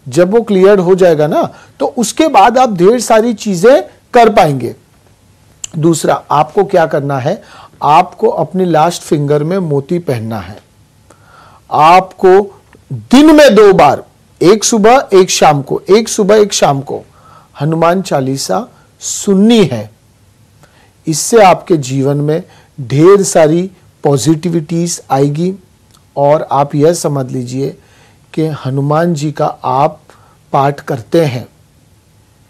जब वो क्लियर हो जाएगा ना, तो उसके बाद आप ढेर सारी चीजें कर पाएंगे। दूसरा, आपको क्या करना है, आपको अपनी लास्ट फिंगर में मोती पहनना है। आपको दिन में 2 बार, एक सुबह एक शाम को, एक सुबह एक शाम को हनुमान चालीसा सुननी है। इससे आपके जीवन में ढेर सारी पॉजिटिविटीज आएगी और आप यह समझ लीजिए कि हनुमान जी का आप पाठ करते हैं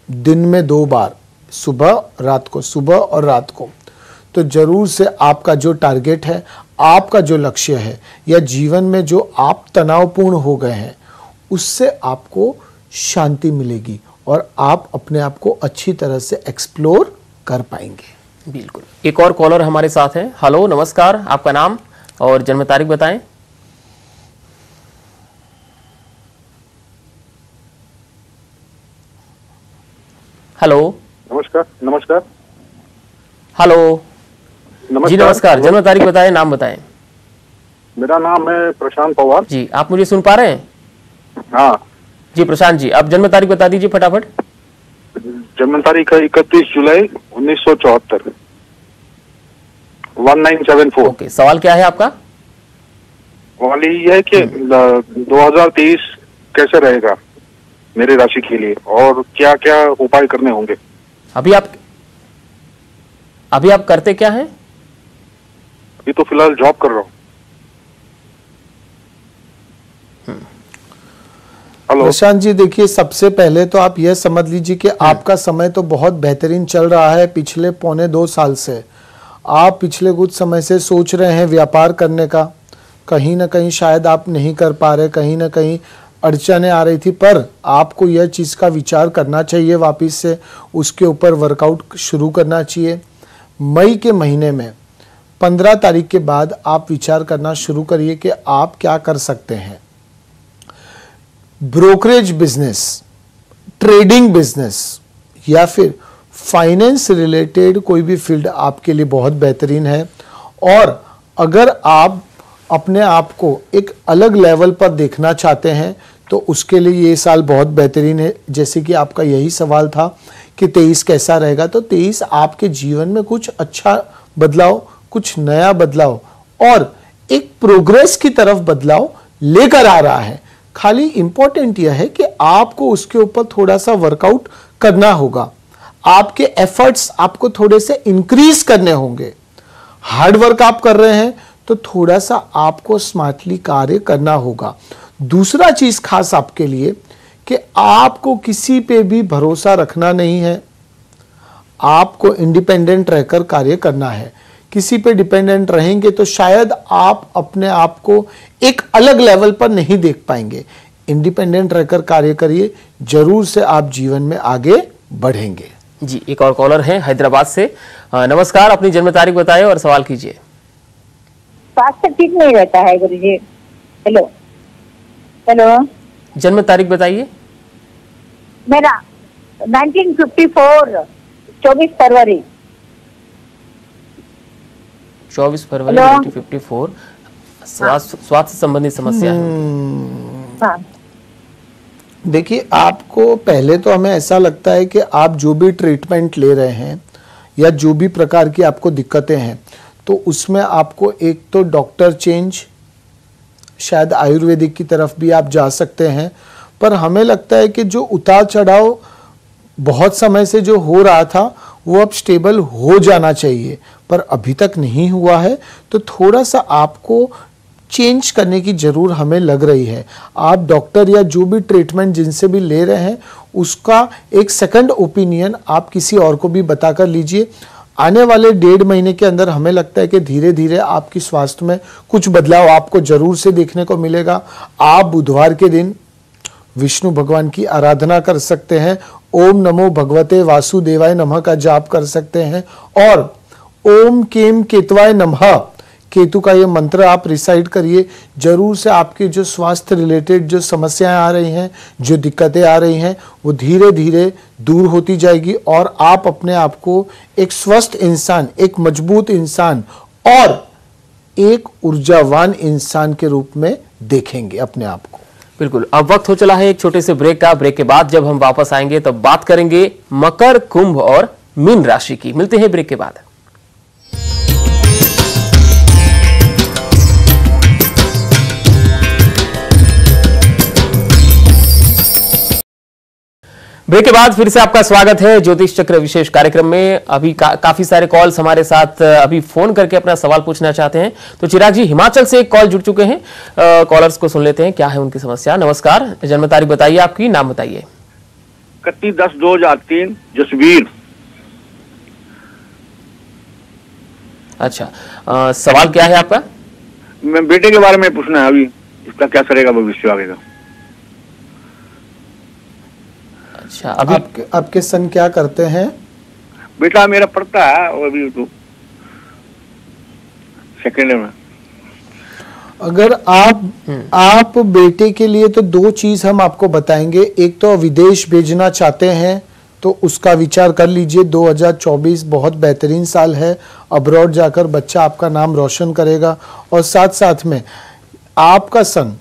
दिन में 2 बार, सुबह रात को, सुबह और रात को, तो जरूर से आपका जो टारगेट है, आपका जो लक्ष्य है, या जीवन में जो आप तनावपूर्ण हो गए हैं, उससे आपको शांति मिलेगी और आप अपने आप को अच्छी तरह से एक्सप्लोर कर पाएंगे।
बिल्कुल। एक और कॉलर हमारे साथ है। हेलो, नमस्कार, आपका नाम और जन्म तारीख बताएं। हेलो।
नमस्कार। नमस्कार।
हेलो।
नमस्कार।
जी नमस्कार, जन्म तारीख बताएं, नाम बताएं।
मेरा नाम है प्रशांत पवार।
जी, आप मुझे सुन पा रहे हैं?
हाँ
जी प्रशांत जी, आप जन्म तारीख बता दीजिए फटाफट।
जन्म तारीख है 31 जुलाई 1974, 1974।
ओके, सवाल क्या है आपका?
सवाल यही है कि 2023 कैसे रहेगा मेरी राशि के लिए और क्या क्या उपाय करने होंगे।
अभी आप करते क्या हैं?
अभी तो फिलहाल जॉब कर रहा हूँ। हेलो
प्रशांत जी, देखिए सबसे पहले तो आप यह समझ लीजिए कि आपका समय तो बहुत बेहतरीन चल रहा है। पिछले 1.25 साल से आप पिछले कुछ समय से सोच रहे हैं व्यापार करने का, कहीं ना कहीं शायद आप नहीं कर पा रहे, कहीं ना कहीं अड़चने आ रही थी, पर आपको यह चीज़ का विचार करना चाहिए, वापस से उसके ऊपर वर्कआउट शुरू करना चाहिए। मई के महीने में 15 तारीख के बाद आप विचार करना शुरू करिए कि आप क्या कर सकते हैं। ब्रोकरेज बिजनेस, ट्रेडिंग बिजनेस या फिर फाइनेंस रिलेटेड कोई भी फील्ड आपके लिए बहुत बेहतरीन है। और अगर आप अपने आप को एक अलग लेवल पर देखना चाहते हैं तो उसके लिए ये साल बहुत बेहतरीन है। जैसे कि आपका यही सवाल था कि 23 कैसा रहेगा, तो 23 आपके जीवन में कुछ अच्छा बदलाव, कुछ नया बदलाव और एक प्रोग्रेस की तरफ बदलाव लेकर आ रहा है। खाली इंपॉर्टेंट यह है कि आपको उसके ऊपर थोड़ा सा वर्कआउट करना होगा, आपके एफर्ट्स आपको थोड़े से इंक्रीज करने होंगे। हार्ड वर्क आप कर रहे हैं तो थोड़ा सा आपको स्मार्टली कार्य करना होगा। दूसरा चीज खास आपके लिए कि आपको किसी पे भी भरोसा रखना नहीं है, आपको इंडिपेंडेंट रहकर कार्य करना है। किसी पे डिपेंडेंट रहेंगे तो शायद आप अपने आप को एक अलग लेवल पर नहीं देख पाएंगे। इंडिपेंडेंट रहकर कार्य करिए, जरूर से आप जीवन में आगे बढ़ेंगे।
जी, एक और कॉलर है हैदराबाद से। नमस्कार, अपनी जन्म तारीख बताएं और सवाल कीजिए।
स्वास्थ्य ठीक नहीं रहता है गुरुजी। हेलो हेलो,
जन्म तारीख बताइए।
मेरा 1954, 24 फरवरी।
24 फरवरी
हेलो।
1954। स्वास्थ्य संबंधी समस्या है।
हाँ।
देखिए, आपको पहले तो हमें ऐसा लगता है कि आप जो भी ट्रीटमेंट ले रहे हैं या जो भी प्रकार की आपको दिक्कतें हैं तो उसमें आपको एक तो डॉक्टर चेंज, शायद आयुर्वेदिक की तरफ भी आप जा सकते हैं। पर हमें लगता है कि जो उतार चढ़ाव बहुत समय से जो हो रहा था वो अब स्टेबल हो जाना चाहिए, पर अभी तक नहीं हुआ है। तो थोड़ा सा आपको चेंज करने की जरूर हमें लग रही है। आप डॉक्टर या जो भी ट्रीटमेंट जिनसे भी ले रहे हैं उसका एक सेकंड ओपिनियन आप किसी और को भी बताकर लीजिए। आने वाले 1.5 महीने के अंदर हमें लगता है कि धीरे धीरे आपकी स्वास्थ्य में कुछ बदलाव आपको जरूर से देखने को मिलेगा। आप बुधवार के दिन विष्णु भगवान की आराधना कर सकते हैं, ओम नमो भगवते वासुदेवाय नमः का जाप कर सकते हैं और ओम केम केतवाय नमः, केतु का ये मंत्र आप रिसाइट करिए। जरूर से आपके जो स्वास्थ्य रिलेटेड जो समस्याएं आ रही हैं, जो दिक्कतें आ रही हैं, वो धीरे धीरे दूर होती जाएगी और आप अपने आप को एक स्वस्थ इंसान, एक मजबूत इंसान और एक ऊर्जावान इंसान के रूप में देखेंगे अपने आप को।
बिल्कुल। अब वक्त हो चला है एक छोटे से ब्रेक का। ब्रेक के बाद जब हम वापस आएंगे तब बात करेंगे मकर, कुंभ और मीन राशि की। मिलते हैं ब्रेक के बाद। ब्रेक के बाद फिर से आपका स्वागत है ज्योतिष चक्र विशेष कार्यक्रम में। अभी काफी सारे कॉल्स हमारे साथ अभी फोन करके अपना सवाल पूछना चाहते हैं। तो चिराग जी, हिमाचल से एक कॉल जुड़ चुके हैं, कॉलर्स को सुन लेते हैं क्या है उनकी समस्या। नमस्कार, जन्म तारीख बताइए, आपकी नाम बताइए।
31/10/2003, जसवीर।
अच्छा, सवाल क्या है आपका?
मैं बेटे के बारे में पूछना है, अभी इसका क्या करेगा भविष्य आगे का।
अच्छा, अभी
आपके सन क्या करते हैं?
बेटा मेरा पढ़ता है और अभी तो सेकेंड में।
अगर आप बेटे के लिए तो 2 चीज हम आपको बताएंगे। एक तो विदेश भेजना चाहते हैं तो उसका विचार कर लीजिए। 2024 बहुत बेहतरीन साल है। अब्रॉड जाकर बच्चा आपका नाम रोशन करेगा और साथ साथ में आपका सन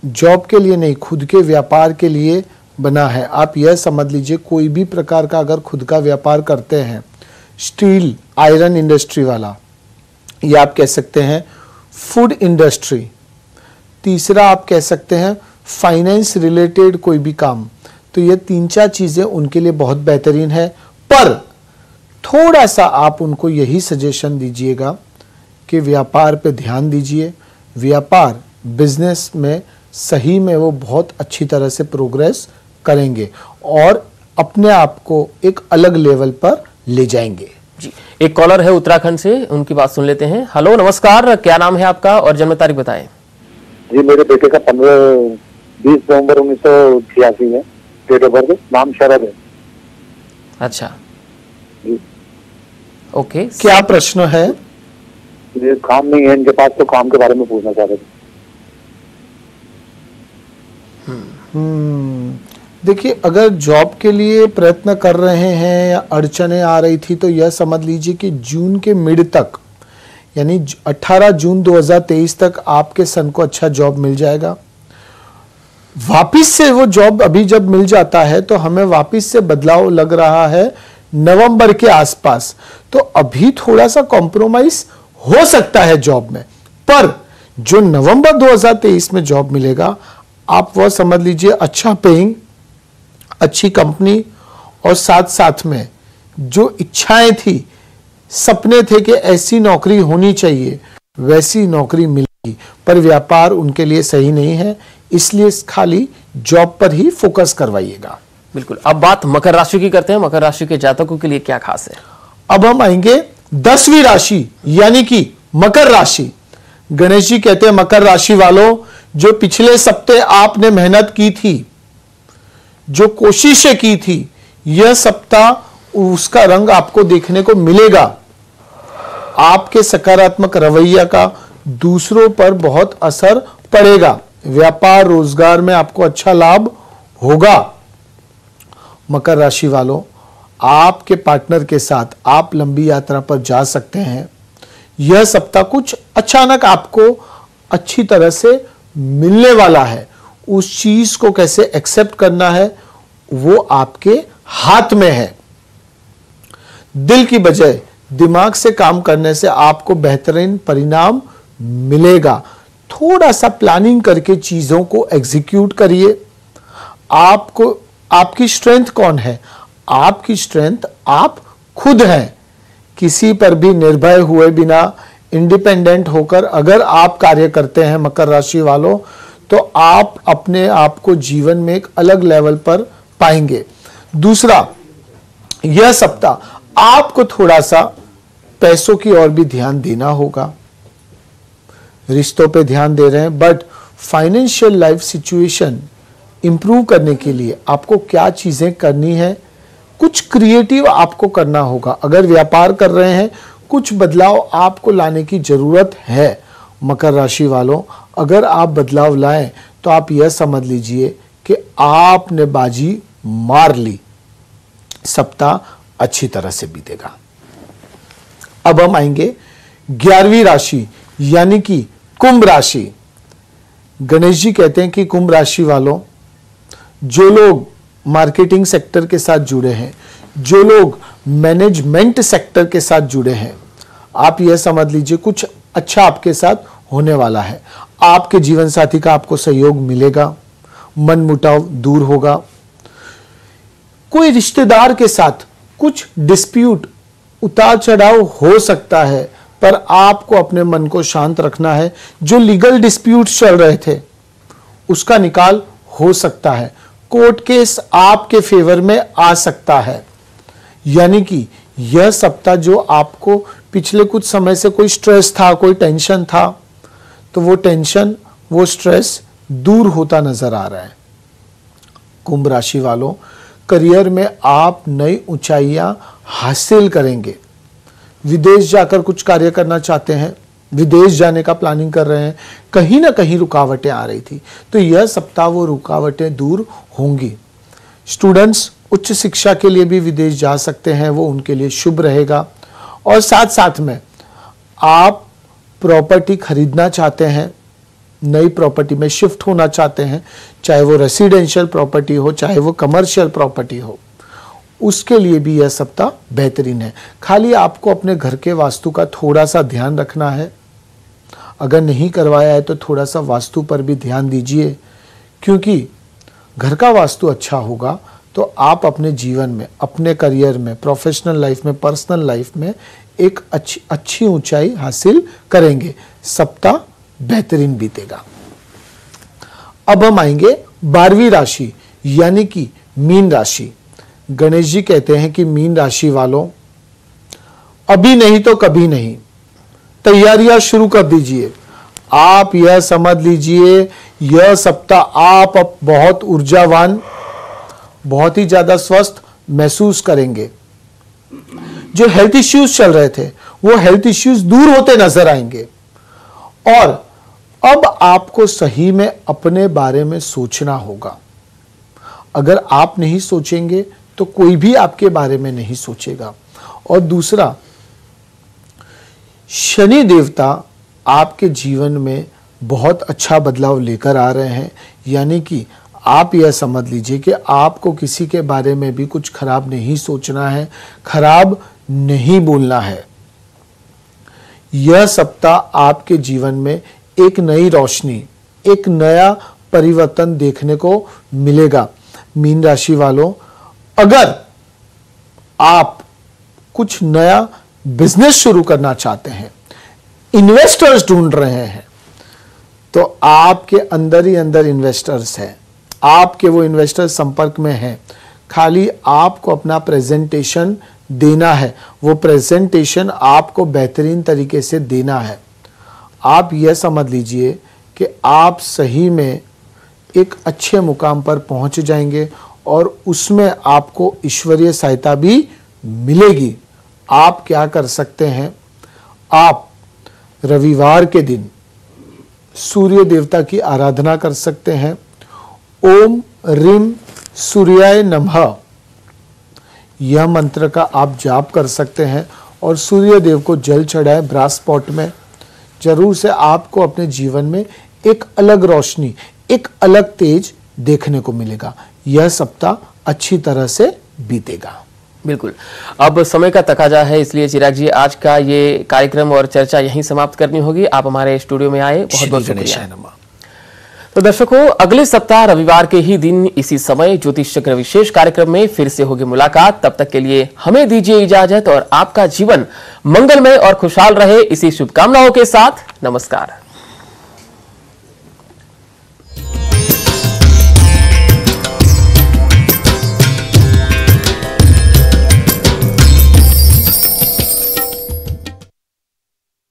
जॉब के लिए नहीं, खुद के व्यापार के लिए बना है। आप यह समझ लीजिए, कोई भी प्रकार का अगर खुद का व्यापार करते हैं, स्टील आयरन इंडस्ट्री वाला, या आप कह सकते हैं फूड इंडस्ट्री, तीसरा आप कह सकते हैं फाइनेंस रिलेटेड कोई भी काम, तो ये 3-4 चीजें उनके लिए बहुत बेहतरीन है। पर थोड़ा सा आप उनको यही सजेशन दीजिएगा कि व्यापार पे ध्यान दीजिए। व्यापार बिजनेस में सही में वो बहुत अच्छी तरह से प्रोग्रेस करेंगे और अपने आप को एक अलग लेवल पर ले जाएंगे।
जी, एक कॉलर है उत्तराखंड से, उनकी बात सुन लेते हैं। हेलो, नमस्कार, क्या नाम है आपका और जन्म तारीख बताएं।
जी, मेरे बेटे का 20 नवंबर 1986 है डेट ऑफ बर्थ, नाम शरद है।
अच्छा
जी,
ओके,
क्या प्रश्न है?
ये काम नहीं है इनके पास, तो काम के बारे में पूछना चाह रहे थे।
देखिए, अगर जॉब के लिए प्रयत्न कर रहे हैं या अड़चने आ रही थी, तो यह समझ लीजिए कि जून के मिड तक, यानी 18 जून 2023 तक आपके सन को अच्छा जॉब मिल जाएगा। वापिस से वो जॉब अभी जब मिल जाता है तो हमें वापिस से बदलाव लग रहा है नवंबर के आसपास, तो अभी थोड़ा सा कॉम्प्रोमाइज हो सकता है जॉब में। पर जो नवंबर 2023 में जॉब मिलेगा, आप वह समझ लीजिए अच्छा पेइंग, अच्छी कंपनी, और साथ साथ में जो इच्छाएं थी, सपने थे कि ऐसी नौकरी होनी चाहिए, वैसी नौकरी मिलेगी। पर व्यापार उनके लिए सही नहीं है, इसलिए खाली जॉब पर ही फोकस करवाइएगा।
बिल्कुल। अब बात मकर राशि की करते हैं। मकर राशि के जातकों के लिए क्या खास है?
अब हम आएंगे 10वीं राशि यानी कि मकर राशि। गणेश जी कहते हैं मकर राशि वालों, जो पिछले सप्ताह आपने मेहनत की थी, जो कोशिशें की थी, यह सप्ताह उसका रंग आपको देखने को मिलेगा। आपके सकारात्मक रवैया का दूसरों पर बहुत असर पड़ेगा। व्यापार रोजगार में आपको अच्छा लाभ होगा। मकर राशि वालों, आपके पार्टनर के साथ आप लंबी यात्रा पर जा सकते हैं। यह सप्ताह कुछ अचानक आपको अच्छी तरह से मिलने वाला है। उस चीज को कैसे एक्सेप्ट करना है वो आपके हाथ में है। दिल की बजाय दिमाग से काम करने से आपको बेहतरीन परिणाम मिलेगा। थोड़ा सा प्लानिंग करके चीजों को एग्जीक्यूट करिए। आपको आपकी स्ट्रेंथ कौन है? आपकी स्ट्रेंथ आप खुद हैं। किसी पर भी निर्भय हुए बिना, इंडिपेंडेंट होकर अगर आप कार्य करते हैं मकर राशि वालों, तो आप अपने आप को जीवन में एक अलग लेवल पर पाएंगे। दूसरा, यह सप्ताह आपको थोड़ा सा पैसों की ओर भी ध्यान देना होगा। रिश्तों पे ध्यान दे रहे हैं, but financial life situation improve करने के लिए आपको क्या चीजें करनी है, कुछ क्रिएटिव आपको करना होगा। अगर व्यापार कर रहे हैं, कुछ बदलाव आपको लाने की जरूरत है। मकर राशि वालों, अगर आप बदलाव लाएं तो आप यह समझ लीजिए कि आपने बाजी मार ली। सप्ताह अच्छी तरह से बीतेगा। अब हम आएंगे 11वीं राशि यानी कि कुंभ राशि। गणेश जी कहते हैं कि कुंभ राशि वालों, जो लोग मार्केटिंग सेक्टर के साथ जुड़े हैं, जो लोग मैनेजमेंट सेक्टर के साथ जुड़े हैं, आप यह समझ लीजिए कुछ अच्छा आपके साथ होने वाला है। आपके जीवन साथी का आपको सहयोग मिलेगा, मन मुटाव दूर होगा। कोई रिश्तेदार के साथ कुछ डिस्प्यूट, उतार चढ़ाव हो सकता है, पर आपको अपने मन को शांत रखना है। जो लीगल डिस्प्यूट चल रहे थे उसका निकाल हो सकता है। कोर्ट केस आपके फेवर में आ सकता है। यानी कि यह सप्ताह जो आपको पिछले कुछ समय से कोई स्ट्रेस था, कोई टेंशन था, तो वो टेंशन, वो स्ट्रेस दूर होता नजर आ रहा है। कुंभ राशि वालों, करियर में आप नई ऊंचाइयां हासिल करेंगे। विदेश जाकर कुछ कार्य करना चाहते हैं, विदेश जाने का प्लानिंग कर रहे हैं, कहीं ना कहीं रुकावटें आ रही थी, तो यह सप्ताह वो रुकावटें दूर होंगी। स्टूडेंट्स उच्च शिक्षा के लिए भी विदेश जा सकते हैं, वो उनके लिए शुभ रहेगा। और साथ साथ में आप प्रॉपर्टी खरीदना चाहते हैं, नई प्रॉपर्टी में शिफ्ट होना चाहते हैं, चाहे वो रेसिडेंशियल प्रॉपर्टी हो, चाहे वो कमर्शियल प्रॉपर्टी हो, उसके लिए भी यह सप्ताह बेहतरीन है। खाली आपको अपने घर के वास्तु का थोड़ा सा ध्यान रखना है। अगर नहीं करवाया है तो थोड़ा सा वास्तु पर भी ध्यान दीजिए, क्योंकि घर का वास्तु अच्छा होगा तो आप अपने जीवन में, अपने करियर में, प्रोफेशनल लाइफ में, पर्सनल लाइफ में एक अच्छी ऊंचाई हासिल करेंगे। सप्ताह बेहतरीन बीतेगा। अब हम आएंगे 12वीं राशि यानी कि मीन राशि। गणेश जी कहते हैं कि मीन राशि वालों, अभी नहीं तो कभी नहीं, तैयारियां शुरू कर दीजिए। आप यह समझ लीजिए यह सप्ताह आप अब बहुत ऊर्जावान, बहुत ही ज्यादा स्वस्थ महसूस करेंगे। जो हेल्थ इश्यूज चल रहे थे वो हेल्थ इश्यूज दूर होते नजर आएंगे। और अब आपको सही में अपने बारे में सोचना होगा। अगर आप नहीं सोचेंगे तो कोई भी आपके बारे में नहीं सोचेगा। और दूसरा, शनि देवता आपके जीवन में बहुत अच्छा बदलाव लेकर आ रहे हैं। यानी कि आप यह समझ लीजिए कि आपको किसी के बारे में भी कुछ खराब नहीं सोचना है, खराब नहीं बोलना है। यह सप्ताह आपके जीवन में एक नई रोशनी, एक नया परिवर्तन देखने को मिलेगा। मीन राशि वालों, अगर आप कुछ नया बिजनेस शुरू करना चाहते हैं, इन्वेस्टर्स ढूंढ रहे हैं, तो आपके अंदर ही अंदर इन्वेस्टर्स हैं, आपके वो इन्वेस्टर संपर्क में हैं। खाली आपको अपना प्रेजेंटेशन देना है, वो प्रेजेंटेशन आपको बेहतरीन तरीके से देना है। आप यह समझ लीजिए कि आप सही में एक अच्छे मुकाम पर पहुंच जाएंगे और उसमें आपको ईश्वरीय सहायता भी मिलेगी। आप क्या कर सकते हैं, आप रविवार के दिन सूर्य देवता की आराधना कर सकते हैं। ओम रीम सूर्याय नमः यह मंत्र का आप जाप कर सकते हैं और सूर्य देव को जल चढ़ाएं ब्रास पॉट में। जरूर से आपको अपने जीवन में एक अलग रोशनी, एक अलग तेज देखने को मिलेगा। यह सप्ताह अच्छी तरह से बीतेगा।
बिल्कुल। अब समय का तकाजा है, इसलिए चिराग जी आज का ये कार्यक्रम और चर्चा यहीं समाप्त करनी होगी। आप हमारे स्टूडियो में आए, बहुत बहुत शुक्रिया। तो दर्शकों, अगले सप्ताह रविवार के ही दिन इसी समय ज्योतिष चक्र विशेष कार्यक्रम में फिर से होगी मुलाकात। तब तक के लिए हमें दीजिए इजाजत और आपका जीवन मंगलमय और खुशहाल रहे, इसी शुभकामनाओं के साथ नमस्कार।